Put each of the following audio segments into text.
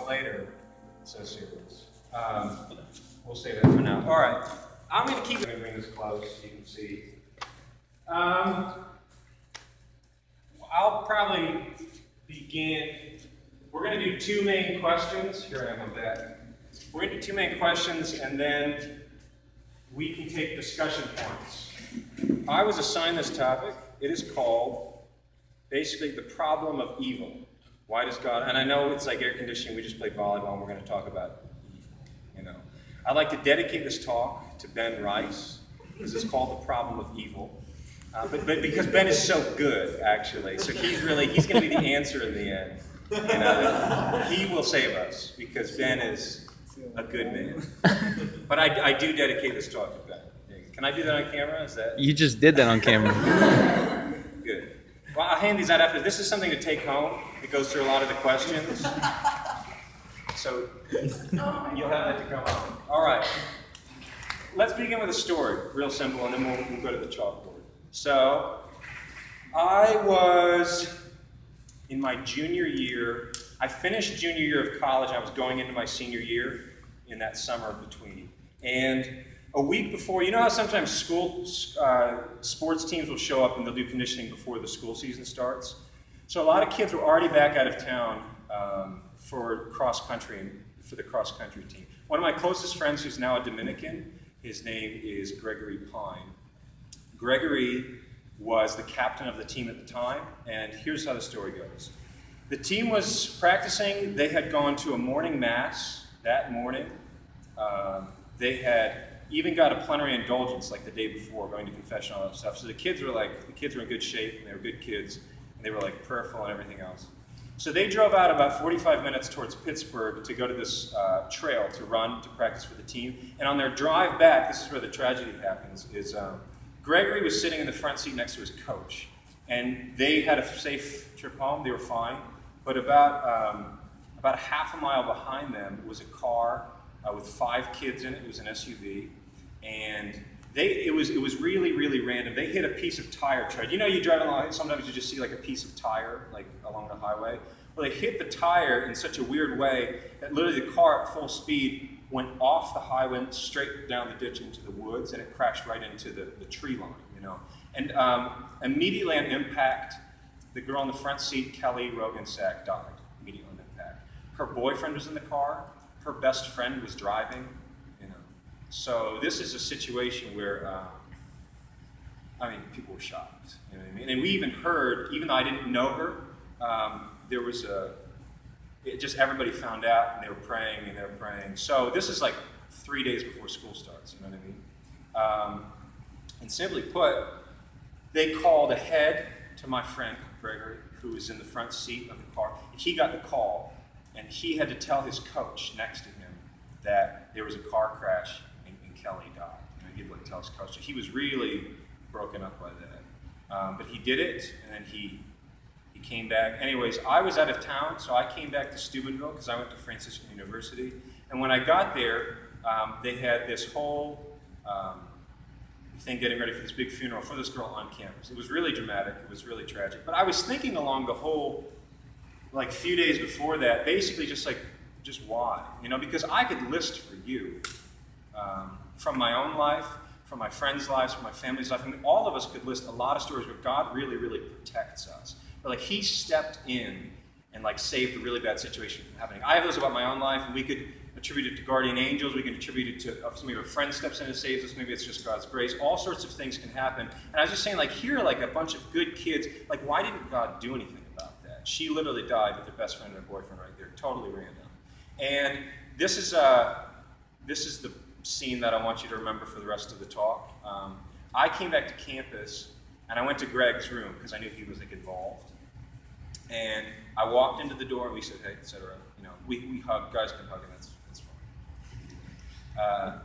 about later. So serious. We'll save that for now. All right. I'm going to keep it. Bring this close so you can see. I'll probably begin. We're going to do two main questions. Here I am with that. We're going to do two main questions, and then we can take discussion points. I was assigned this topic. It is called, basically, the problem of evil. Why does God, and I know it's like air conditioning, we just played volleyball, and we're going to talk about evil, you know. I'd like to dedicate this talk to Ben Rice, because it's called the problem of evil. But because Ben is so good, actually, so he's going to be the answer in the end. You know, he will save us, because Ben is a good man. But I do dedicate this talk to Ben. Can I do that on camera? Is that? You just did that on camera. Good. Well, I'll hand these out after. This is something to take home. It goes through a lot of the questions. So you'll have that to come on. All right. Let's begin with a story, real simple, and then we'll go to the chalkboard. So I was in my junior year. I finished junior year of college. I was going into my senior year in that summer between. And a week before, you know how sometimes school sports teams will show up and they'll do conditioning before the school season starts? So a lot of kids were already back out of town for cross-country, for the cross-country team. One of my closest friends, who's now a Dominican, his name is Gregory Pine. Gregory was the captain of the team at the time, and here's how the story goes. The team was practicing. They had gone to a morning mass that morning. They had even got a plenary indulgence like the day before, going to confession, all that stuff. So the kids were in good shape, and they were good kids, and they were like prayerful and everything else. So they drove out about 45 minutes towards Pittsburgh to go to this trail to run, to practice for the team. And on their drive back, this is where the tragedy happens, is Gregory was sitting in the front seat next to his coach. And they had a safe trip home, they were fine. But about half a mile behind them was a car with 5 kids in it. It was an SUV. And it was really, really random. They hit a piece of tire tread. You know, you drive along, sometimes you just see like a piece of tire, like along the highway. Well, they hit the tire in such a weird way that literally the car at full speed went off the highway, went straight down the ditch into the woods, and it crashed right into the tree line, you know. And immediately on impact, the girl in the front seat, Kelly Rogensack, died immediately on impact. Her boyfriend was in the car. Her best friend was driving, you know. So this is a situation where, I mean, people were shocked, you know what I mean? And we even heard, even though I didn't know her, there was just everybody found out, and they were praying, and they were praying. So this is like 3 days before school starts, you know what I mean? And simply put, they called ahead to my friend, Gregory, who was in the front seat of the car. He got the call, and he had to tell his coach next to him that there was a car crash and Kelly died. You know, he had to tell his coach. So he was really broken up by that. But he did it, and then he came back. Anyways, I was out of town, so I came back to Steubenville because I went to Franciscan University. And when I got there, they had this whole thing getting ready for this big funeral for this girl on campus. It was really dramatic. It was really tragic. But I was thinking along the whole, like, few days before that, basically just why? You know, because I could list for you from my own life, from my friends' lives, from my family's life. I mean, all of us could list a lot of stories where God really, really protects us. But like He stepped in and like saved a really bad situation from happening. I have those about my own life, and we could attribute it to guardian angels. We can attribute it to maybe a friend steps in and saves us. Maybe it's just God's grace. All sorts of things can happen. And I was just saying, like, here are like a bunch of good kids. Like, why didn't God do anything about that? She literally died with her best friend and her boyfriend right there, totally random. And this is the scene that I want you to remember for the rest of the talk. I came back to campus, and I went to Greg's room because I knew he was like involved. And I walked into the door, and we said, hey, etc. You know, we hugged. Guys can hug, and that's fine.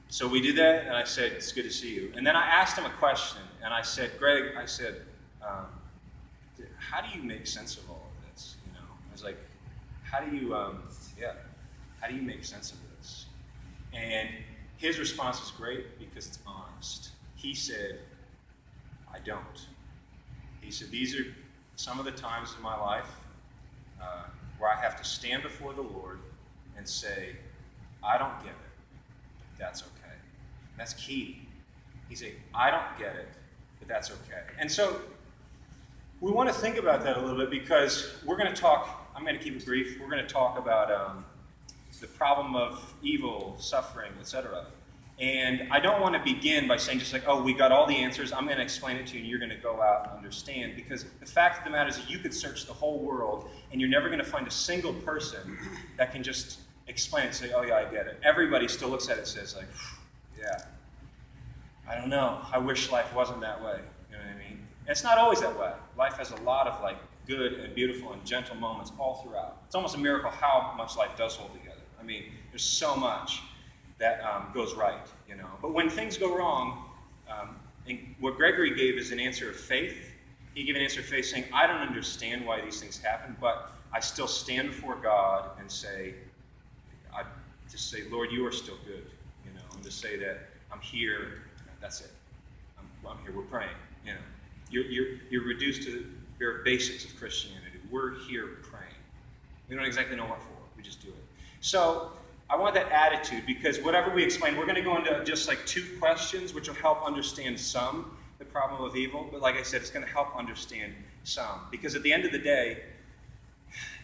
So we did that, and I said, it's good to see you. And then I asked him a question, and I said, Greg, I said, how do you make sense of all of this? You know, I was like, how do you make sense of this? And his response was great because it's honest. He said, I don't. He said, these are some of the times in my life where I have to to stand before the Lord and say, I don't get it, but that's okay. And that's key. He's saying, I don't get it, but that's okay. And so we want to think about that a little bit because we're going to talk, I'm going to keep it brief, we're going to talk about the problem of evil, suffering, etc. And I don't want to begin by saying just like, oh, we got all the answers, I'm going to explain it to you and you're going to go out and understand. Because the fact of the matter is that you could search the whole world and you're never going to find a single person that can just explain it and say, oh yeah, I get it. Everybody still looks at it and says like, yeah, I don't know, I wish life wasn't that way. You know what I mean? And it's not always that way. Life has a lot of like good and beautiful and gentle moments all throughout. It's almost a miracle how much life does hold together. I mean, there's so much that goes right, you know. But when things go wrong, and what Gregory gave is an answer of faith. He gave an answer of faith saying, I don't understand why these things happen, but I still stand before God and say, Lord, you are still good, you know, and to say that I'm here, that's it. I'm here, we're praying, you know. You're reduced to the bare basics of Christianity. We're here praying. We don't exactly know what for, we just do it. So, I want that attitude because whatever we explain, we're going to go into just like 2 questions which will help understand some, the problem of evil. But like I said, it's going to help understand some. Because at the end of the day,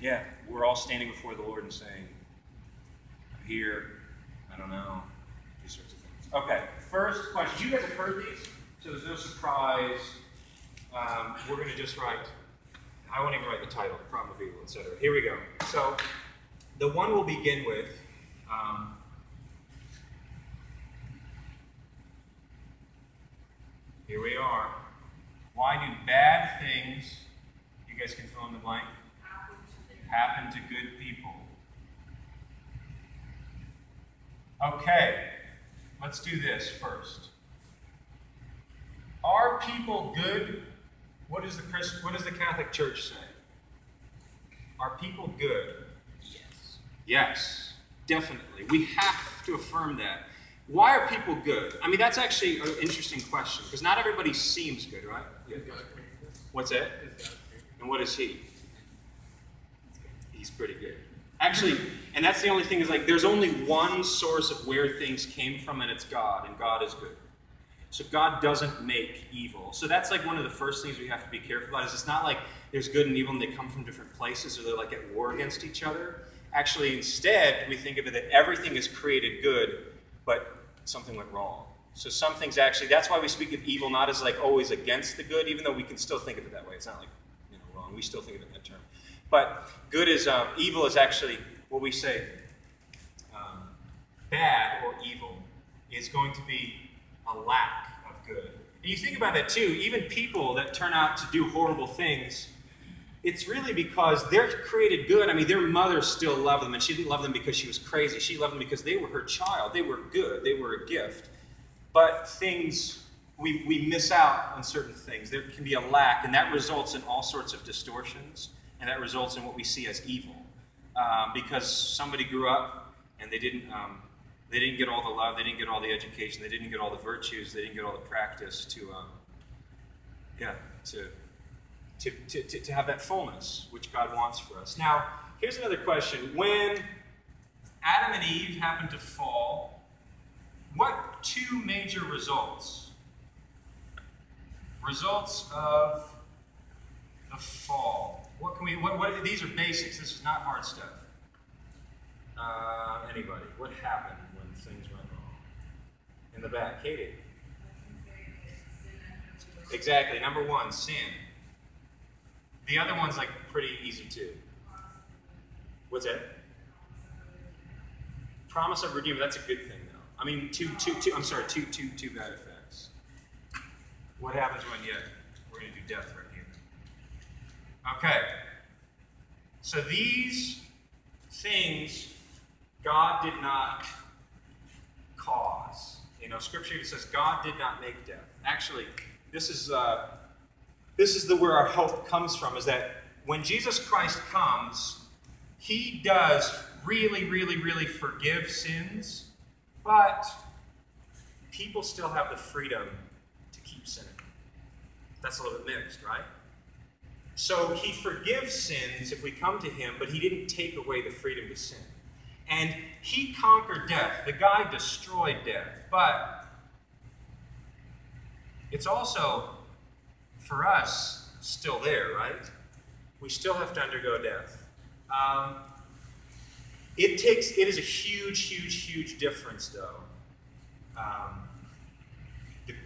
yeah, we're all standing before the Lord and saying, I'm here, I don't know, these sorts of things. Okay, first question. You guys have heard these, so there's no surprise. We're going to just write, I won't even write the title, problem of evil, etc. Here we go. So the one we'll begin with, here we are. Why do bad things, you guys can fill in the blank, happen to good people? Okay, let's do this first. Are people good? What does the Catholic Church say? Are people good? Yes. Yes, definitely. We have to affirm that. Why are people good? I mean, that's actually an interesting question, because not everybody seems good, right? What's that? And what is he? He's pretty good. Actually, and that's the only thing is like, there's only one source of where things came from, and it's God, and God is good. So God doesn't make evil. So that's like one of the first things we have to be careful about, is it's not like there's good and evil and they come from different places or they're like at war against each other. Actually, instead, we think of it that everything is created good, but something went wrong. So some things actually, that's why we speak of evil not as like always against the good, even though we can still think of it that way. It's not like, you know, wrong. We still think of it in that term. But good is, evil is actually what we say, bad or evil is going to be a lack of good. And you think about that too, even people that turn out to do horrible things, it's really because they're created good. I mean, their mother still loved them, and she didn't love them because she was crazy. She loved them because they were her child. They were good. They were a gift. But things, we miss out on certain things. There can be a lack, and that results in all sorts of distortions, and that results in what we see as evil. Because somebody grew up and they didn't get all the love, they didn't get all the education, they didn't get all the virtues, they didn't get all the practice to have that fullness which God wants for us. Now, here's another question. When Adam and Eve happened to fall, what 2 major results of the fall? What can we? What? These are basics. This is not hard stuff. Anybody? What happened when things went wrong? In the back, Katie. Exactly. Number 1, sin. The other one's like pretty easy too. What's that? Promise of Redeemer. That's a good thing, though. I mean, two bad effects. What happens when we're going to do death right here? Okay. So these things God did not cause. You know, Scripture even says God did not make death. Actually, this is where our hope comes from, is that when Jesus Christ comes, he does really, really, really forgive sins, but people still have the freedom to keep sinning. That's a little bit mixed, right? So he forgives sins if we come to him, but he didn't take away the freedom to sin. And he conquered death. The guy destroyed death. But it's also, for us, still there, right? We still have to undergo death. It is a huge difference, though.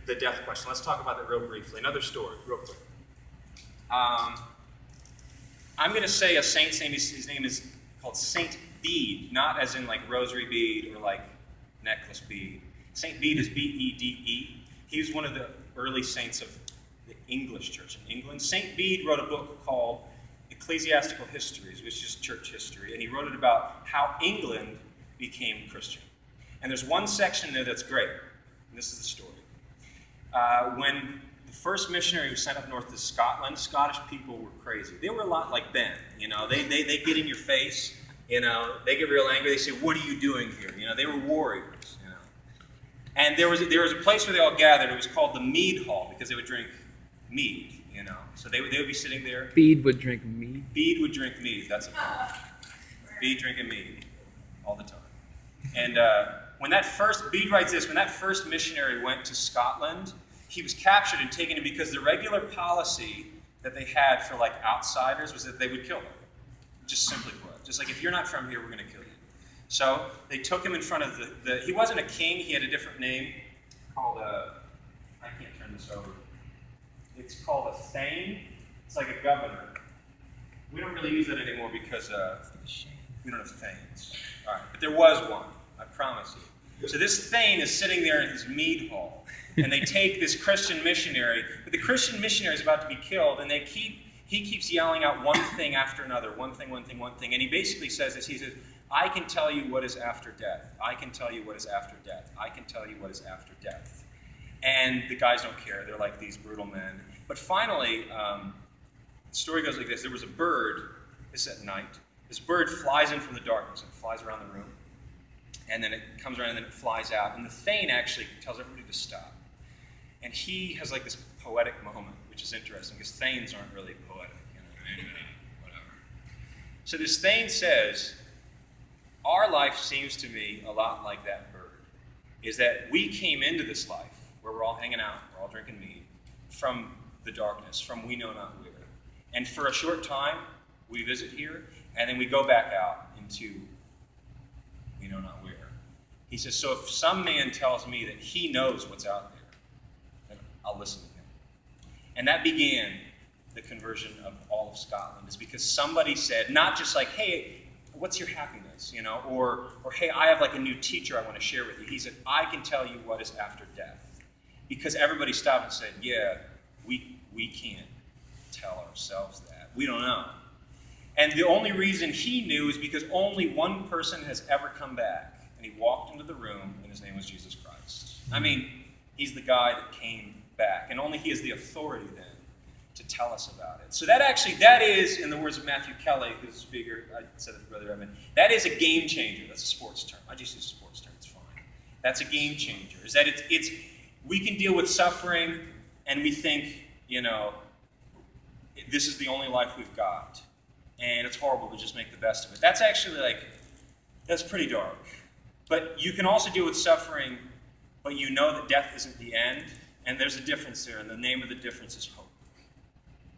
The death question. Let's talk about that real briefly. Another story, real quick. I'm going to say a saint's name. His name is called Saint Bede, not as in like rosary bead or like necklace bead. Saint Bede is B-E-D-E. He was one of the early saints of the English church in England. Saint Bede wrote a book called Ecclesiastical Histories, which is church history, and he wrote it about how England became Christian. And there's one section there that's great, and this is the story. When the first missionary was sent up north to Scotland, Scottish people were crazy. They were a lot like Ben, you know. They get in your face, you know. They get real angry. They say, "What are you doing here?" You know, they were warriors, you know. And there was a place where they all gathered. It was called the Mead Hall because they would drink mead, you know. So they would be sitting there. Bede would drink mead? Bede would drink mead, that's a problem. Bede drinking mead all the time. And Bede writes this, when that first missionary went to Scotland, he was captured and taken in because the regular policy that they had for like outsiders was that they would kill them. Just simply put. Just like, if you're not from here, we're going to kill you. So they took him in front of he wasn't a king, he had a different name called, I can't turn this over. It's called a thane. It's like a governor. We don't really use that anymore because we don't have thanes. All right, but there was one, I promise you. So this thane is sitting there in his mead hall, and they take this Christian missionary, but the Christian missionary is about to be killed, and he keeps yelling out one thing after another, one thing, and he basically says this, he says, "I can tell you what is after death. I can tell you what is after death. I can tell you what is after death." And the guys don't care. They're like these brutal men. But finally, the story goes like this. There was a bird, this at night. This bird flies in from the darkness and flies around the room. And then it comes around and then it flies out. And the thane actually tells everybody to stop. And he has like this poetic moment, which is interesting because thanes aren't really poetic. You know, anyway, whatever. So this thane says, our life seems to me a lot like that bird. Is that we came into this life where we're all hanging out, we're all drinking mead, from the darkness, from we know not where. And for a short time, we visit here, and then we go back out into we know not where. He says, so if some man tells me that he knows what's out there, then I'll listen to him. And that began the conversion of all of Scotland, is because somebody said, not just like, hey, what's your happiness, you know, or hey, I have like a new teacher I want to share with you. He said, I can tell you what is after death. Because everybody stopped and said, yeah, we can't tell ourselves that. We don't know. And the only reason he knew is because only one person has ever come back. And he walked into the room, and his name was Jesus Christ. I mean, he's the guy that came back. And only he has the authority then to tell us about it. So that is, in the words of Matthew Kelly, who's a speaker, I said it to Brother Evan, that is a game changer. That's a sports term. I just use a sports term, it's fine. That's a game changer. Is that we can deal with suffering, and we think, you know, this is the only life we've got. And it's horrible to just make the best of it. That's actually that's pretty dark. But you can also deal with suffering, but you know that death isn't the end, and there's a difference there, and the name of the difference is hope.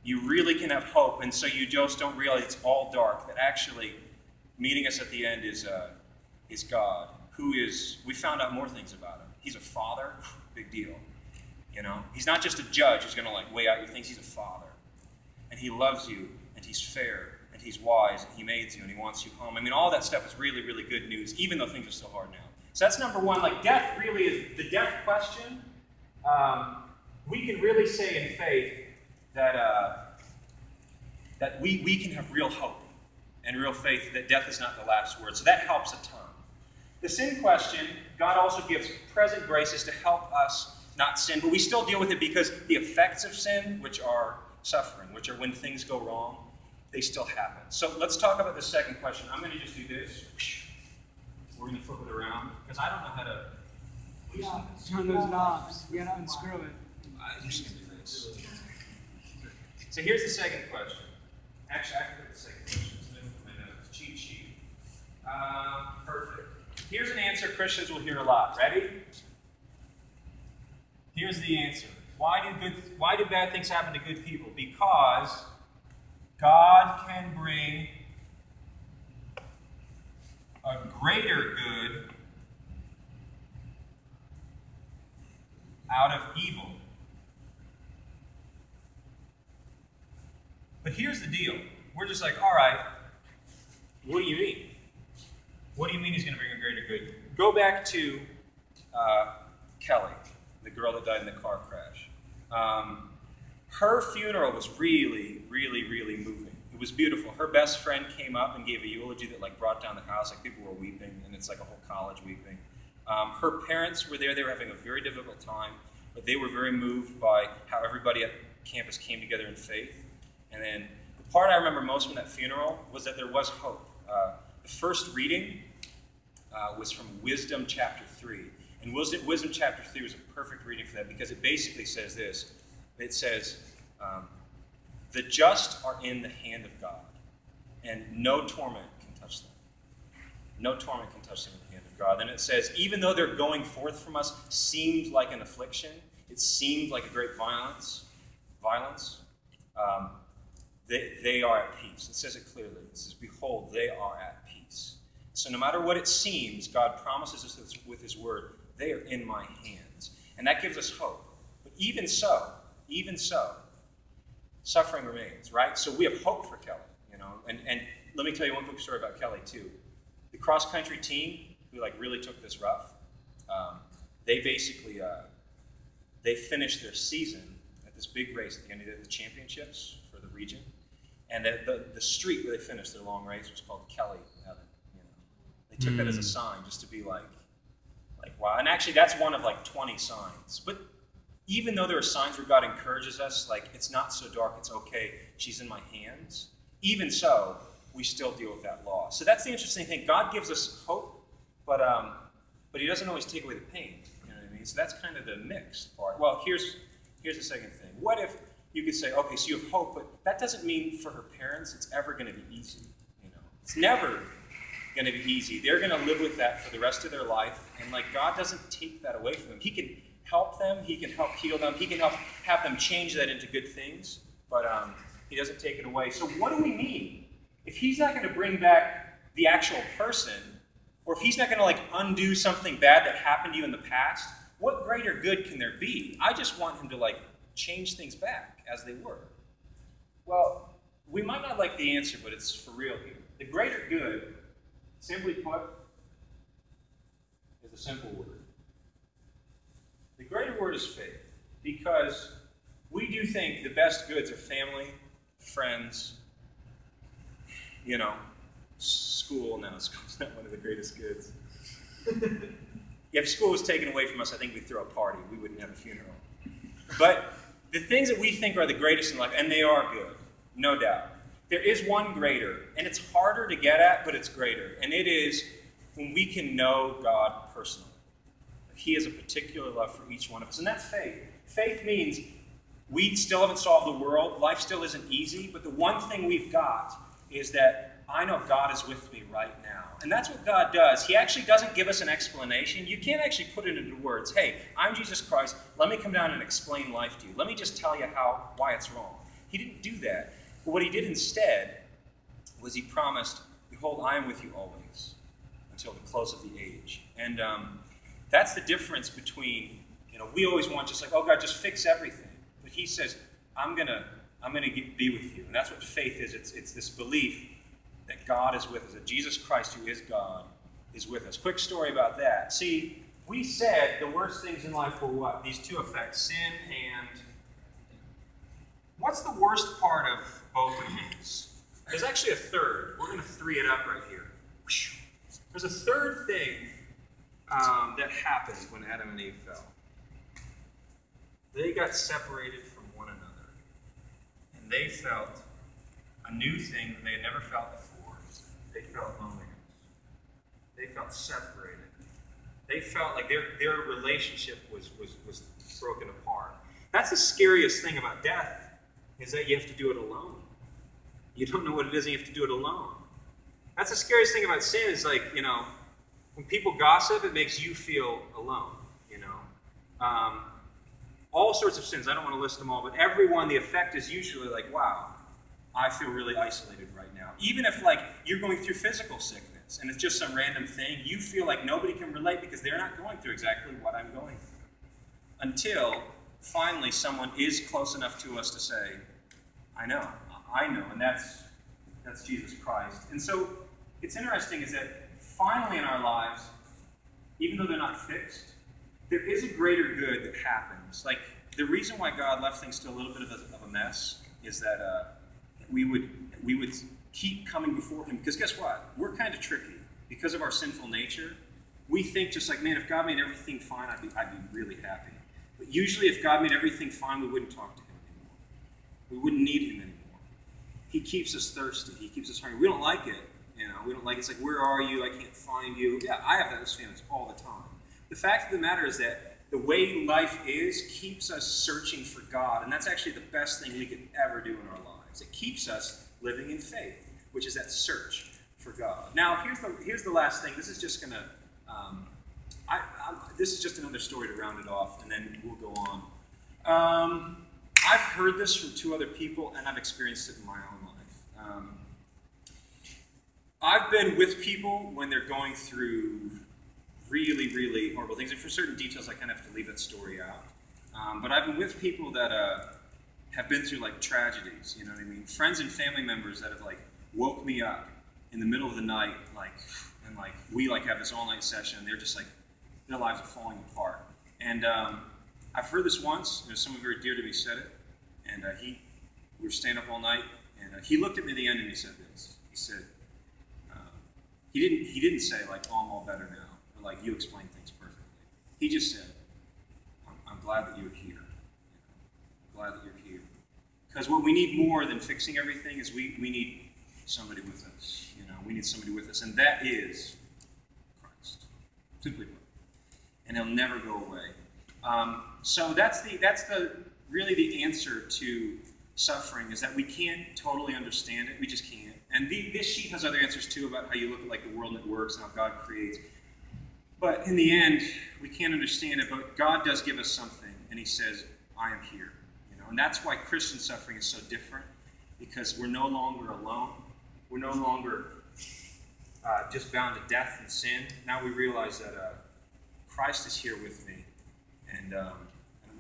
You really can have hope, and so you just don't realize it's all dark, that actually meeting us at the end is God, who is, we found out more things about him. He's a father, big deal. You know, he's not just a judge who's going to like weigh out your things, he's a father. And he loves you, and he's fair, and he's wise, and he made you, and he wants you home. I mean, all that stuff is really, really good news, even though things are so hard now. So that's number one. Like, death really is the death question. We can really say in faith that we can have real hope and real faith that death is not the last word. So that helps a ton. The sin question, God also gives present graces to help us not sin, but we still deal with it because the effects of sin, which are suffering, which are when things go wrong, they still happen. So let's talk about the second question. I'm going to just do this. We're going to flip it around because I don't know how to loosen this. Turn those knobs. You gotta unscrew it. I'm just going to do this. So here's the second question. Actually, I forgot the second question. It's in my notes. Cheat sheet. Perfect. Here's an answer Christians will hear a lot. Ready? Here's the answer. Why do bad things happen to good people? Because God can bring a greater good out of evil. But here's the deal. We're just like, all right, what do you mean? What do you mean he's going to bring a greater good? Go back to Kelly, the girl that died in the car crash. Her funeral was really, really, really moving. It was beautiful. Her best friend came up and gave a eulogy that like brought down the house. Like people were weeping, and it's like a whole college weeping. Her parents were there. They were having a very difficult time, but they were very moved by how everybody at campus came together in faith. And then the part I remember most from that funeral was that there was hope. The first reading was from Wisdom chapter 3. And Wisdom chapter 3 was a perfect reading for that because it basically says this. It says, the just are in the hand of God, and no torment can touch them. No torment can touch them in the hand of God. And it says, even though they're going forth from us seemed like an affliction, it seemed like a great violence, they are at peace. It says it clearly. It says, behold, they are at peace. So no matter what it seems, God promises us with his word, they are in my hands. And that gives us hope. But even so, suffering remains, right? So we have hope for Kelly, you know. And let me tell you one quick story about Kelly, too. The cross-country team, who like really took this rough, they basically, they finished their season at this big race at the end of the championships for the region. And the street where they finished their long race was called Kelly Heaven. You know, they took that as a sign, just to be like wow. And actually, that's one of like 20 signs. But even though there are signs where God encourages us, like it's not so dark, it's okay, she's in my hands. Even so, we still deal with that loss. So that's the interesting thing. God gives us hope, but he doesn't always take away the pain. You know what I mean? So that's kind of the mixed part. Well, here's the second thing. What if you could say, okay, so you have hope, but that doesn't mean for her parents it's ever going to be easy. You know, it's never going to be easy. They're going to live with that for the rest of their life, and like God doesn't take that away from them. He can help them. He can help heal them. He can help have them change that into good things, but he doesn't take it away. So what do we mean? If he's not going to bring back the actual person, or if he's not going to like undo something bad that happened to you in the past, what greater good can there be? I just want him to like change things back as they were. Well, we might not like the answer, but it's for real here. The greater good, simply put, is a simple word. The greater word is faith, because we do think the best goods are family, friends, you know, school. Now, school's not one of the greatest goods. If school was taken away from us, I think we'd throw a party. We wouldn't have a funeral. But the things that we think are the greatest in life, and they are good, no doubt. There is one greater, and it's harder to get at, but it's greater. And it is when we can know God personally. He has a particular love for each one of us, and that's faith. Faith means we still haven't solved the world. Life still isn't easy, but the one thing we've got is that I know God is with me right now. And that's what God does. He actually doesn't give us an explanation. You can't actually put it into words. Hey, I'm Jesus Christ. Let me come down and explain life to you. Let me just tell you why it's wrong. He didn't do that. But what he did instead was he promised, behold, I am with you always until the close of the age. And that's the difference between, you know, we always want just like, oh God, just fix everything. But he says, I'm gonna be with you. And that's what faith is. It's this belief that God is with us, that Jesus Christ, who is God, is with us. Quick story about that. See, we said the worst things in life were what? These two effects, sin and... What's the worst part of both of these? There's actually a third. We're going to three it up right here. There's a third thing that happened when Adam and Eve fell. They got separated from one another. And they felt a new thing that they had never felt before. They felt loneliness. They felt separated. They felt like their relationship was broken apart. That's the scariest thing about death. is that you have to do it alone. You don't know what it is and you have to do it alone. That's the scariest thing about sin is like, when people gossip, it makes you feel alone, all sorts of sins. I don't want to list them all, but every one, the effect is usually like, wow, I feel really isolated right now. Even if like you're going through physical sickness and it's just some random thing, you feel like nobody can relate because they're not going through exactly what I'm going through. Until finally someone is close enough to us to say, I know, and that's Jesus Christ. And so it's interesting is that finally in our lives, even though they're not fixed, there is a greater good that happens. Like the reason why God left things to a little bit of a mess is that we would keep coming before him. Because guess what? We're kind of tricky. Because of our sinful nature, we think just like, man, if God made everything fine, I'd be really happy. But usually if God made everything fine, we wouldn't talk to him anymore. We wouldn't need him anymore. He keeps us thirsty. He keeps us hungry. We don't like it. We don't like it. It's like, where are you? I can't find you. Yeah, I have those feelings all the time. The fact of the matter is that the way life is keeps us searching for God, and that's actually the best thing we could ever do in our lives. It keeps us living in faith, which is that search for God. Now, here's the last thing. This is just going to, this is just another story to round it off, and then we'll go on. I've heard this from two other people, and I've experienced it in my own life. I've been with people when they're going through really, really horrible things. And for certain details, I kind of have to leave that story out. But I've been with people that have been through like tragedies, you know what I mean? Friends and family members that have like woke me up in the middle of the night, and we have this all-night session, and they're just like, their lives are falling apart. And I've heard this once, someone very dear to me said it, and we were staying up all night, and he looked at me at the end and he said this. He said, he didn't say like, oh, I'm all better now, or like, you explain things perfectly. He just said, I'm glad that you're here. I'm glad that you're here. Because what we need more than fixing everything is we need somebody with us. We need somebody with us, and that is Christ, simply put. And he'll never go away. So that's really the answer to suffering, is that we can't totally understand it. We just can't. And this sheet has other answers too about how you look at like the world that works and how God creates. But in the end, we can't understand it. But God does give us something, and He says, "I am here." And that's why Christian suffering is so different, because we're no longer alone. We're no longer just bound to death and sin. Now we realize that Christ is here with me, and now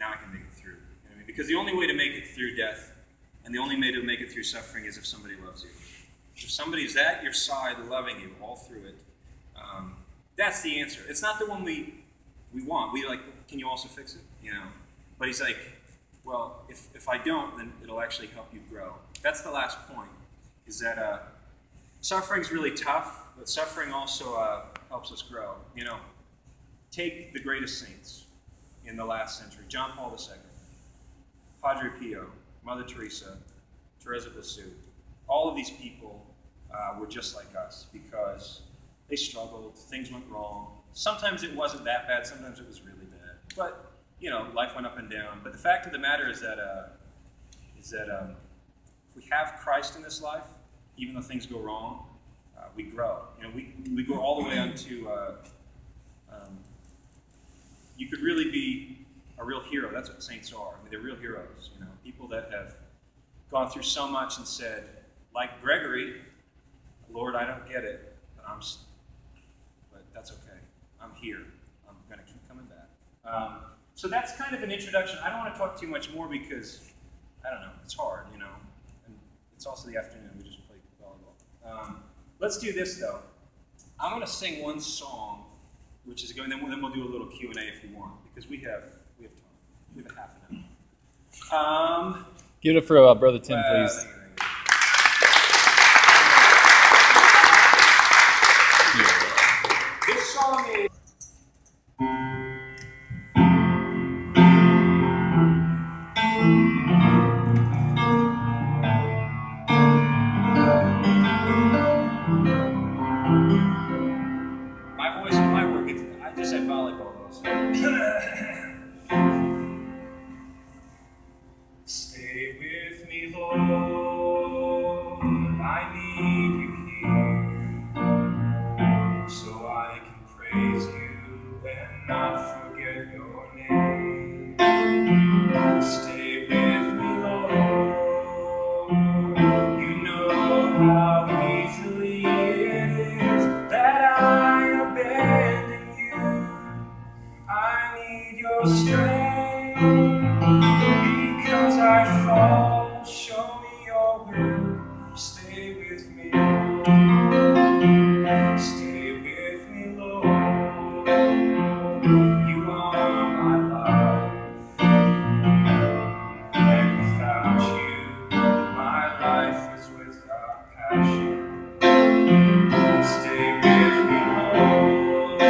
I can make it through. Because the only way to make it through death, and the only way to make it through suffering, is if somebody loves you. If somebody's at your side loving you all through it, that's the answer. It's not the one we want. We like, can you also fix it? But He's like, well, if I don't, then it'll actually help you grow. That's the last point, is that suffering's really tough, but suffering also helps us grow. Take the greatest saints in the last century: John Paul II, Padre Pio, Mother Teresa, Teresa of Lisieux. All of these people were just like us, because they struggled, things went wrong. Sometimes it wasn't that bad, sometimes it was really bad. But, life went up and down. But the fact of the matter is that if we have Christ in this life, even though things go wrong, we grow. We go all the way onto, you could really be a real hero. That's what saints are. They're real heroes. People that have gone through so much and said, like Gregory, Lord, I don't get it, but that's okay. I'm here. I'm going to keep coming back. So that's kind of an introduction. I don't want to talk too much more because, I don't know, it's hard, and it's also the afternoon. We just played volleyball. Let's do this, though. I'm going to sing one song, which is going, then we'll do a little Q&A if you want, because we have time. We have a half an hour. Give it up for Brother Tim, please. Thank you. This song is... My voice might work. I just had volleyball, though. Stay with me, praise you and not forget your name. Stay with me, Lord. You know how easily it is that I abandon you. I need your strength because I fall. Show me your will. Stay with me, Lord. Stay with me, Lord. You are my life, and without you, my life is without passion. Stay with me, Lord.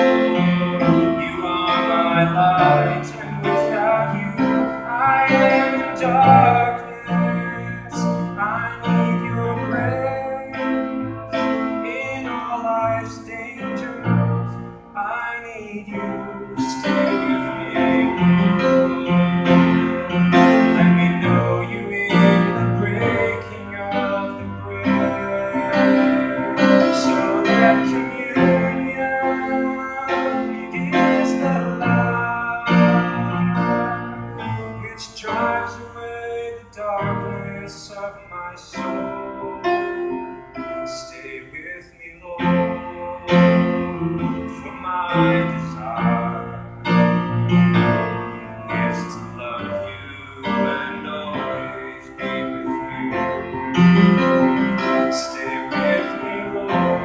You are my light, and without you, I am in darkness. I need your grace in all life's dangers. I need you. Stay with me, Lord. Let me know you in the breaking of the bread, so that communion is the light which drives away the darkness of my soul. Stay with me, Lord, for my desire is to love you and always be with you. Stay with me, Lord.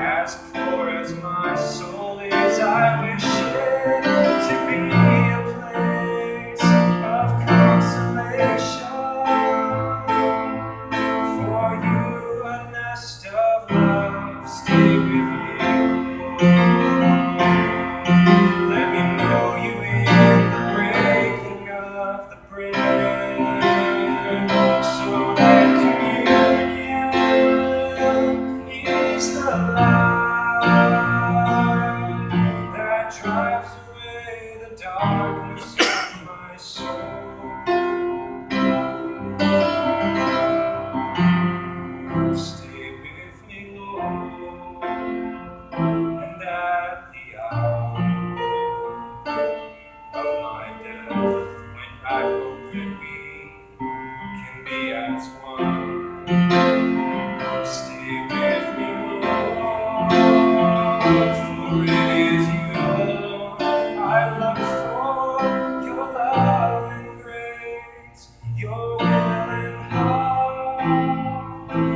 As poor as my soul is, I wish it to be a place of consolation. For you, a nest of love. Stay with me, Lord. Let me know you in the breaking of the bread, so that communion is the light that drives away the darkness of my soul. Stay with me, Lord, and at the hour of my death, when I hope that we can be as one. Stay with me, Lord, for it is you alone I look for, your love and grace, your will and heart.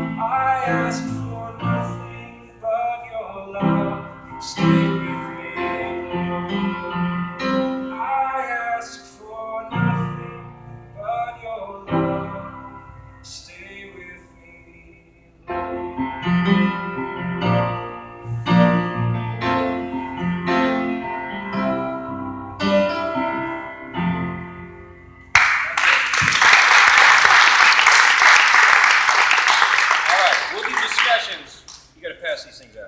I ask for nothing but your love. Stay with me, Lord. I ask for nothing but your love. Stay with me, All right, we'll do discussions. You got to pass these things out.